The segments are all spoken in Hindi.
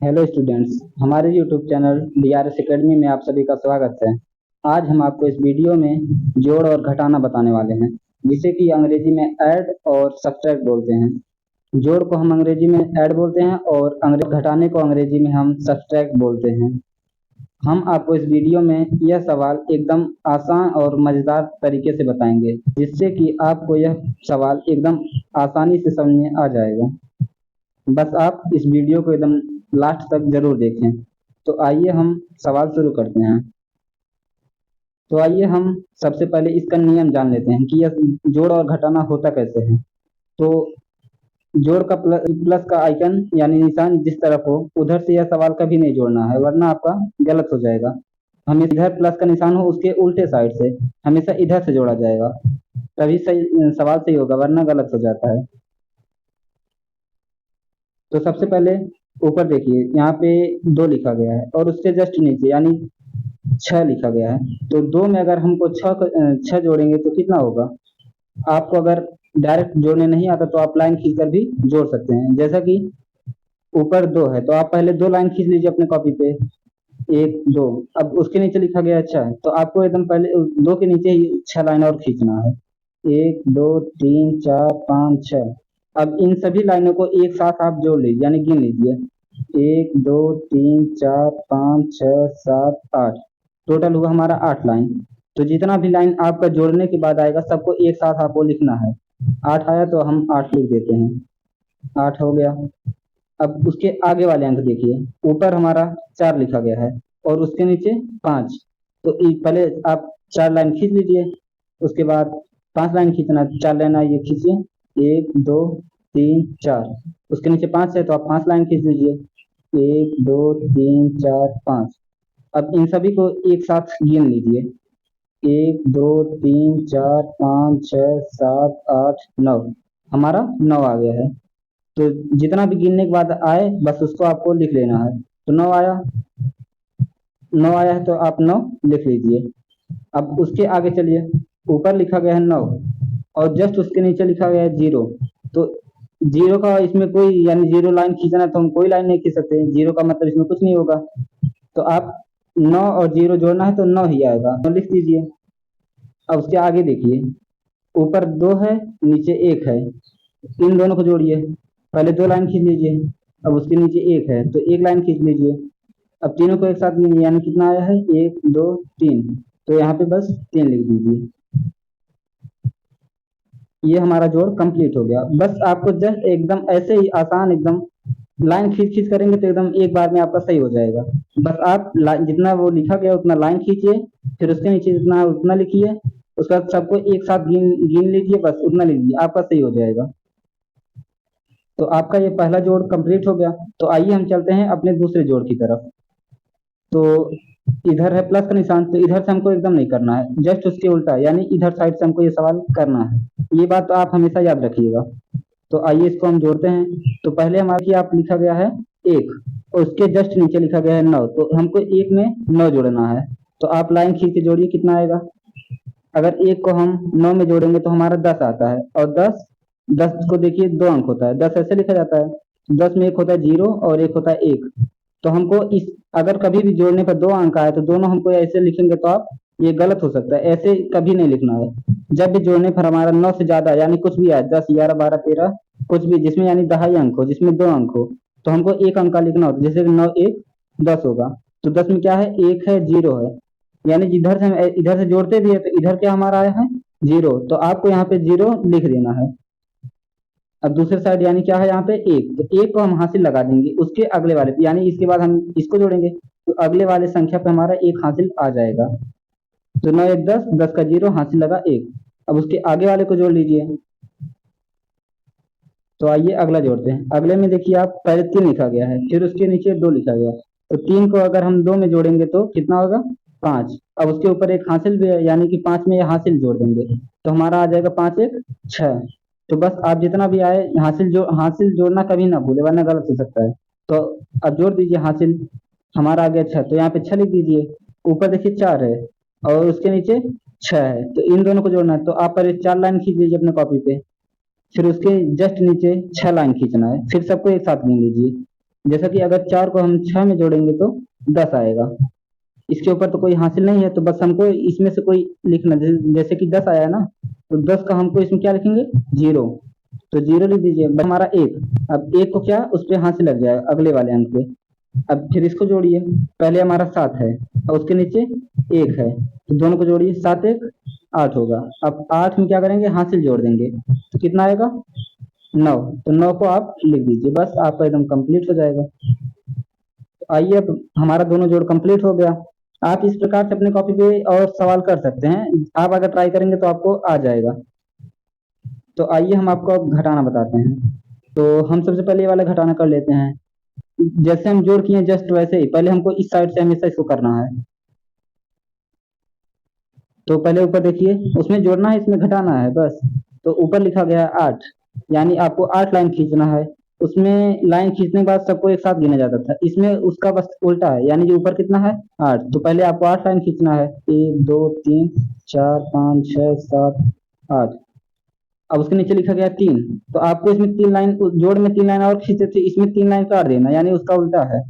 हेलो स्टूडेंट्स, हमारे यूट्यूब चैनल DRS एकेडमी में आप सभी का स्वागत है। आज हम आपको इस वीडियो में जोड़ और घटाना बताने वाले हैं, जिसे कि अंग्रेजी में ऐड और सब्ट्रैक्ट बोलते हैं। जोड़ को हम अंग्रेजी में ऐड बोलते हैं और घटाने को अंग्रेजी में हम सब्ट्रैक्ट बोलते हैं। हम आपको इस वीडियो में यह सवाल एकदम आसान और मज़ेदार तरीके से बताएंगे, जिससे कि आपको यह सवाल एकदम आसानी से समझ में आ जाएगा। बस आप इस वीडियो को एकदम लास्ट तक जरूर देखें। तो आइए हम सवाल शुरू करते हैं। तो आइए हम सबसे पहले इसका नियम जान लेते हैं कि यह जोड़ और घटाना होता कैसे है। तो जोड़ का प्लस का आइकन यानी निशान जिस तरफ हो, उधर से यह सवाल कभी नहीं जोड़ना है, वरना आपका गलत हो जाएगा। हमें इधर प्लस का निशान हो, उसके उल्टे साइड से हमेशा इधर से जोड़ा जाएगा, तभी सही सवाल सही होगा, वरना गलत हो जाता है। तो सबसे पहले ऊपर देखिए, यहाँ पे 2 लिखा गया है और उसके जस्ट नीचे यानी 6 लिखा गया है। तो 2 में अगर हमको 6 जोड़ेंगे तो कितना होगा। आपको अगर डायरेक्ट जोड़ने नहीं आता तो आप लाइन खींच कर भी जोड़ सकते हैं। जैसा कि ऊपर 2 है तो आप पहले 2 लाइन खींच लीजिए अपने कॉपी पे, 1 2। अब उसके नीचे लिखा गया है 6, तो आपको एकदम पहले 2 के नीचे ही 6 लाइन और खींचना है। 1 2 3 4 5 6। अब इन सभी लाइनों को एक साथ आप जोड़ लीजिए यानी गिन लीजिए, 1 2 3 4 5 6 7 8। टोटल हुआ हमारा 8 लाइन। तो जितना भी लाइन आपका जोड़ने के बाद आएगा सबको एक साथ आपको लिखना है। 8 आया तो हम 8 लिख देते हैं, 8 हो गया। अब उसके आगे वाले अंक देखिए, ऊपर हमारा 4 लिखा गया है और उसके नीचे 5। तो पहले आप 4 लाइन खींच लीजिए, उसके बाद 5 लाइन खींचना, 4 लाइन ये खींचिए, 1 2 3 4। उसके नीचे 5 है तो आप 5 लाइन खींच लीजिए, 1 2 3 4 5। अब इन सभी को एक साथ गिन लीजिए, 1 2 3 4 5 6 7 8 9। हमारा 9 आ गया है। तो जितना भी गिनने के बाद आए बस उसको आपको लिख लेना है। तो 9 आया, 9 आया है तो आप 9 लिख लीजिए। अब उसके आगे चलिए, ऊपर लिखा गया है 9 और जस्ट उसके नीचे लिखा गया है 0। तो 0 का इसमें कोई यानी 0 लाइन खींचना है तो हम कोई लाइन नहीं खींच सकते, 0 का मतलब इसमें कुछ नहीं होगा। तो आप 9 और 0 जोड़ना है तो 9 ही आएगा, 9 लिख दीजिए। अब उसके आगे देखिए, ऊपर 2 है नीचे 1 है, इन दोनों को जोड़िए। पहले 2 लाइन खींच लीजिए, अब उसके नीचे 1 है तो 1 लाइन खींच लीजिए। अब तीनों को एक साथ गिनिए यानी कितना आया है, 1 2 3। तो यहाँ पे बस 3 लिख दीजिए। ये हमारा जोड़ कंप्लीट हो गया। बस आपको जस्ट एकदम ऐसे ही आसान, एकदम लाइन खींच खींच करेंगे तो एकदम एक बार में आपका सही हो जाएगा। बस आप जितना वो लिखा गया उतना लाइन खींचिए, फिर उसके नीचे जितना उतना लिखिए, उसके बाद सबको एक साथ गिन गिन लीजिए, बस उतना लीजिए, आपका सही हो जाएगा। तो आपका ये पहला जोड़ कंप्लीट हो गया। तो आइए हम चलते हैं अपने दूसरे जोड़ की तरफ। तो इधर है प्लस का निशान, तो इधर से हमको एकदम नहीं करना है, जस्ट उसके उल्टा यानी इधर साइड से हमको ये सवाल करना है। ये बात तो आप हमेशा याद रखिएगा। तो आइए इसको हम जोड़ते हैं। तो पहले हमारे आप लिखा गया है 1 और उसके जस्ट नीचे लिखा गया है 9, तो हमको 1 में 9 जोड़ना है। तो आप लाइन खींच के जोड़िए, कितना आएगा। अगर 1 को हम 9 में जोड़ेंगे तो हमारा 10 आता है, और 10 10 को देखिए 2 अंक होता है, 10 ऐसे लिखा जाता है। 10 में एक होता है 0 और एक होता है 1। तो हमको इस अगर कभी भी जोड़ने पर 2 अंक आए तो दोनों हमको ऐसे लिखेंगे तो आप ये गलत हो सकता है, ऐसे कभी नहीं लिखना है। जब भी जोड़ने पर हमारा 9 से ज्यादा यानी कुछ भी आए, 10 11 12 13 कुछ भी जिसमें यानी दहाई अंक हो, जिसमें 2 अंक हो, तो हमको 1 अंक का लिखना होता है। जैसे 9 1 10 होगा, तो 10 में क्या है, 1 है 0 है, यानी जिधर से हम इधर से जोड़ते भी है तो इधर क्या हमारा आया है 0, तो आपको यहाँ पे 0 लिख देना है। अब दूसरे साइड यानी क्या है, यहाँ पे 1, तो 1 को हम हासिल लगा देंगे उसके अगले वाले पे, यानी इसके बाद हम इसको जोड़ेंगे तो अगले वाले संख्या पे हमारा 1 हासिल आ जाएगा। तो 9 1 10, 10 का 0 हासिल लगा 1। अब उसके आगे वाले को जोड़ लीजिए। तो आइए अगला जोड़ते हैं। अगले में देखिए, आप पहले 3 लिखा गया है, फिर उसके नीचे 2 लिखा गया है, तो 3 को अगर हम 2 में जोड़ेंगे तो कितना होगा, 5। अब उसके ऊपर एक हासिल भी है यानी कि 5 में ये हासिल जोड़ देंगे तो हमारा आ जाएगा 5 1 6। तो बस आप जितना भी आए हासिल जोड़ना कभी ना भूले, वरना गलत हो सकता है। तो अब जोड़ दीजिए हासिल, हमारा आ गया 6, तो यहाँ पे 6 लिख दीजिए। ऊपर देखिए 4 है और उसके नीचे 6 है, तो इन दोनों को जोड़ना है। तो आप पहले 4 लाइन खींच लीजिए अपने कॉपी पे, फिर उसके जस्ट नीचे 6 लाइन खींचना है, फिर सबको एक साथ गिन लीजिए, जैसा कि अगर 4 को हम 6 में जोड़ेंगे तो 10 आएगा। इसके ऊपर तो कोई हासिल नहीं है, तो बस हमको इसमें से कोई लिखना, जैसे कि 10 आया ना, तो 10 का हमको इसमें क्या लिखेंगे, जीरो। तो जीरो लिख दीजिए, बस हमारा एक। अब एक को क्या उस पर हासिल लग जाएगा अगले वाले अंक पे। अब फिर इसको जोड़िए, पहले हमारा 7 है और उसके नीचे एक है, तो दोनों को जोड़िए, 7 एक 8 होगा। अब 8 में क्या करेंगे, हासिल जोड़ देंगे, तो कितना आएगा, 9। तो 9 को आप लिख दीजिए, बस आपका एकदम कंप्लीट हो जाएगा। तो आइए, अब हमारा दोनों जोड़ कंप्लीट हो गया। आप इस प्रकार से अपने कॉपी पे और सवाल कर सकते हैं, आप अगर ट्राई करेंगे तो आपको आ जाएगा। तो आइए हम आपको अब घटाना बताते हैं। तो हम सबसे पहले ये वाला घटाना कर लेते हैं। जैसे हम जोड़ किए जस्ट वैसे ही पहले हमको इस साइड से हमेशा इसको करना है। तो पहले ऊपर देखिए, उसमें जोड़ना है, इसमें घटाना है बस। तो ऊपर लिखा गया है 8, यानी आपको 8 लाइन खींचना है। उसमें लाइन खींचने के बाद सबको एक साथ गिना जाता था, इसमें उसका बस उल्टा है, यानी जो ऊपर कितना है 8। तो पहले आपको 8 लाइन खींचना है, 1 2 3 4 5 6 7 8। अब उसके नीचे लिखा गया 3, तो आपको इसमें 3 लाइन, जोड़ में 3 लाइन और खींचे थे, इसमें 3 लाइन काट देना, यानी उसका उल्टा है।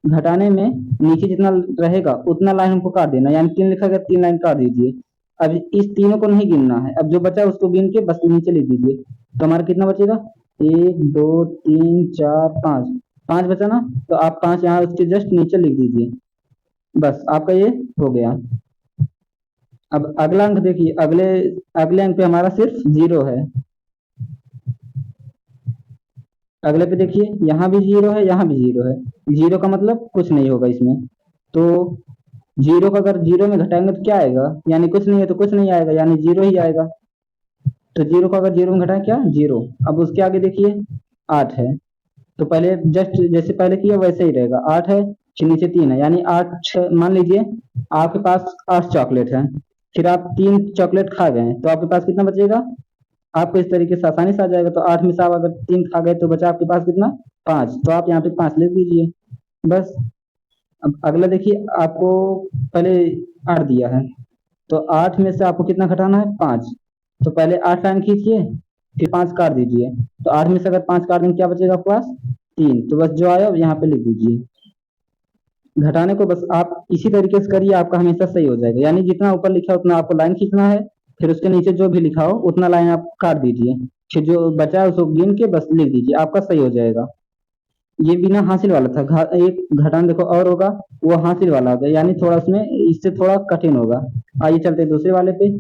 घटाने में नीचे जितना रहेगा उतना लाइन हमको काट देना, यानी 3 लिखा गया, 3 लाइन काट दीजिए। अब इस तीनों को नहीं गिनना है, अब जो बचा है उसको गिन के बस नीचे लिख दीजिए। तो हमारा कितना बचेगा, 1 2 3 4 5, 5 बचा ना, तो आप 5 यहाँ उसके जस्ट नीचे लिख दीजिए, बस आपका ये हो गया। अब अगला अंक देखिए, अगले अगले अंक पे हमारा सिर्फ जीरो है। अगले पे देखिए, यहाँ भी जीरो है, यहाँ भी जीरो है। जीरो का मतलब कुछ नहीं होगा इसमें। तो जीरो का अगर जीरो में घटाएंगे तो क्या आएगा, यानी कुछ नहीं है तो कुछ नहीं आएगा, यानी जीरो ही आएगा। तो जीरो को अगर जीरो में घटाएं, क्या जीरो। अब उसके आगे देखिए 8 है, तो पहले जस्ट जैसे पहले किया वैसे ही रहेगा, 8 है, फिर नीचे 3 है, यानी 8 6, मान लीजिए आपके पास 8 चॉकलेट है, फिर आप 3 चॉकलेट खा गए हैं, तो आपके पास कितना बचेगा, आपको इस तरीके से आसानी से आ जाएगा। तो 8 में से आप अगर 3 खा गए तो बचा आपके पास कितना, 5। तो आप यहाँ पे 5 लिख दीजिए, बस। अब अगला देखिए, आपको पहले 8 दिया है, तो 8 में से आपको कितना घटाना है, 5। तो पहले 8 लाइन खींचिए, फिर 5 काट दीजिए। तो 8 में से अगर 5 काट देंगे क्या बचेगा आपके पास, 3। तो बस जो आया यहाँ पे लिख दीजिए। घटाने को बस आप इसी तरीके से करिए, आपका हमेशा सही हो जाएगा, यानी जितना ऊपर लिखा है उतना आपको लाइन खींचना है, फिर उसके नीचे जो भी लिखा हो उतना लाइन आप काट दीजिए, फिर जो बचा है उसको गिन के बस लिख दीजिए, आपका सही हो जाएगा। ये बिना हासिल वाला था, एक घटाना देखो और होगा, वो हासिल वाला होगा, यानी थोड़ा उसमें इससे थोड़ा कठिन होगा। आइए चलते हैं दूसरे वाले पे।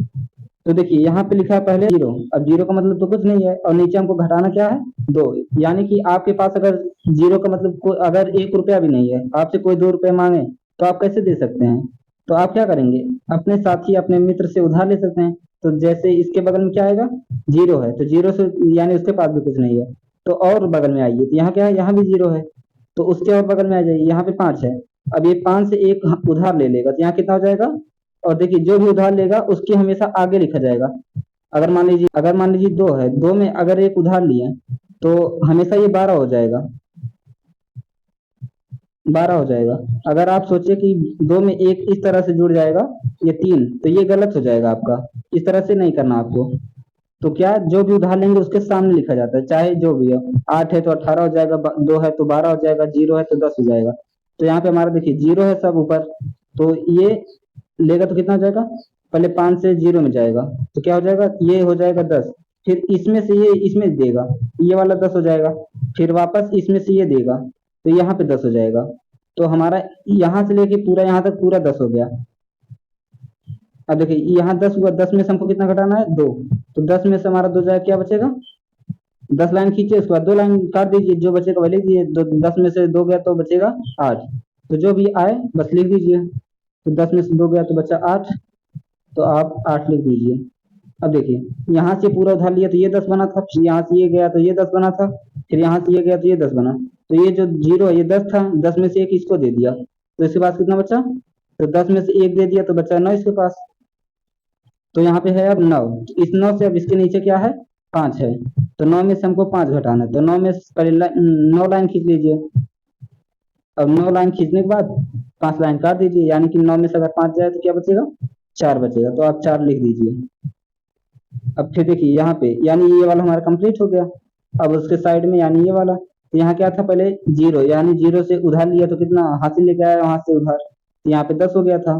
तो देखिए यहाँ पे लिखा है पहले जीरो, अब जीरो का मतलब तो कुछ नहीं है, और नीचे हमको घटाना क्या है, 2। यानी कि आपके पास अगर जीरो का मतलब अगर 1 रुपया भी नहीं है, आपसे कोई 2 रुपये मांगे तो आप कैसे दे सकते हैं। तो आप क्या करेंगे, अपने साथी अपने मित्र से उधार ले सकते हैं। तो जैसे इसके बगल में क्या आएगा, जीरो है, तो जीरो से यानी उसके पास भी कुछ नहीं है। तो और बगल में आइए, तो यहाँ क्या है, यहाँ भी जीरो है, तो उसके और बगल में आ जाइए, यहाँ पे 5 है। अब ये 5 से एक उधार ले लेगा, तो यहाँ कितना हो जाएगा। और देखिए जो भी उधार लेगा उसके हमेशा आगे लिखा जाएगा। अगर मान लीजिए 2 है, 2 में अगर एक उधार लिए तो हमेशा ये 12 हो जाएगा, 12 हो जाएगा। अगर आप सोचिए कि 2 में एक इस तरह से जुड़ जाएगा, ये 3, तो ये गलत हो जाएगा आपका, इस तरह से नहीं करना आपको। तो क्या, जो भी उधार लेंगे उसके सामने लिखा जाता है, चाहे जो भी हो। 8 है तो 18 हो जाएगा, 2 है तो 12 हो जाएगा, जीरो है तो 10 हो जाएगा। तो यहाँ पे हमारा देखिए जीरो है सब ऊपर, तो ये लेगा तो कितना हो जाएगा, पहले 5 से जीरो में जाएगा, तो क्या हो जाएगा, ये हो जाएगा 10। फिर इसमें से ये इसमें देगा, ये वाला 10 हो जाएगा। फिर वापस इसमें से ये देगा, तो यहाँ पे 10 हो जाएगा। तो हमारा यहाँ से लेके पूरा यहाँ तक पूरा 10 हो गया। अब देखिए यहाँ 10 हुआ, 10 में से हमको कितना घटाना है, 2। तो 10 में से हमारा 2 जाएगा, क्या बचेगा, 10 लाइन खींचिए, उसके बाद 2 लाइन काट दीजिए, जो बचेगा वह लिख दीजिए। 10 में से 2 गया तो बचेगा 8, तो जो भी आए बस लिख दीजिए। तो 10 में से 2 गया तो बचा 8, तो आप 8 लिख दीजिए। अब देखिए यहाँ से पूरा उधार लिया तो ये 10 बना था, फिर यहाँ से ये गया तो ये 10 बना था, फिर यहाँ से ये गया तो ये 10 बना। तो ये जो जीरो है ये 10 था, 10 में से एक इसको दे दिया, तो इसके पास कितना बचा, तो 10 में से एक दे दिया तो बचा 9 इसके पास। तो यहाँ पे है अब 9, इस 9 से अब इसके नीचे क्या है, 5 है। तो 9 में से हमको 5 घटाना है, तो 9 में से पहले 9 लाइन खींच लीजिए। अब 9 लाइन खींचने के बाद 5 लाइन काट दीजिए, यानी कि 9 में से अगर 5 जाए तो क्या बचेगा, 4 बचेगा, तो आप 4 लिख दीजिए। अब फिर देखिए यहाँ पे, यानी ये वाला हमारा कंप्लीट हो गया। अब उसके साइड में यानी ये वाला, तो यहाँ क्या था पहले जीरो, यानी जीरो से उधार लिया तो कितना हासिल लेके आया वहां से उधार, तो यहाँ पे 10 हो गया था।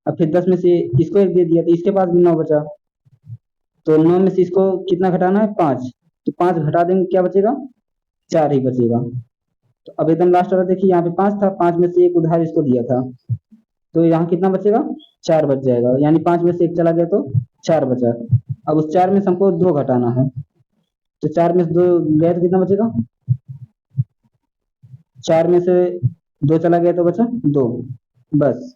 अब फिर 10 में से इसको एक दे दिया तो इसके पास भी 9 बचा, तो 9 में से इसको कितना घटाना है 5, तो 5 घटा देंगे क्या बचेगा, 4 ही बचेगा। तो अब एकदम लास्ट वाला देखिए यहाँ पे 5 था, 5 में से एक उधार इसको दिया था, तो यहाँ कितना बचेगा, 4 बच जाएगा, यानी 5 में से एक चला गया तो 4 बचा। अब उस 4 में से हमको 2 घटाना है, तो 4 में से 2 गया तो कितना बचेगा, 4 में से 2 चला गया तो बचा 2। बस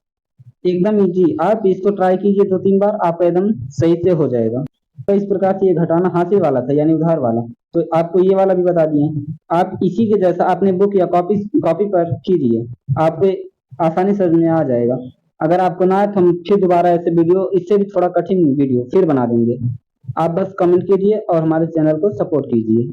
एकदम इजी, आप इसको ट्राई कीजिए 2-3 बार, आपका एकदम सही से हो जाएगा। तो इस प्रकार से ये घटाना हासिल वाला था यानी उधार वाला, तो आपको ये वाला भी बता दिए। आप इसी के जैसा अपने बुक या कॉपी कॉपी पर कीजिए, आपको आसानी समझ में आ जाएगा। अगर आपको ना आए तो हम फिर दोबारा ऐसे वीडियो, इससे भी थोड़ा कठिन वीडियो फिर बना देंगे। आप बस कमेंट कीजिए और हमारे चैनल को सपोर्ट कीजिए।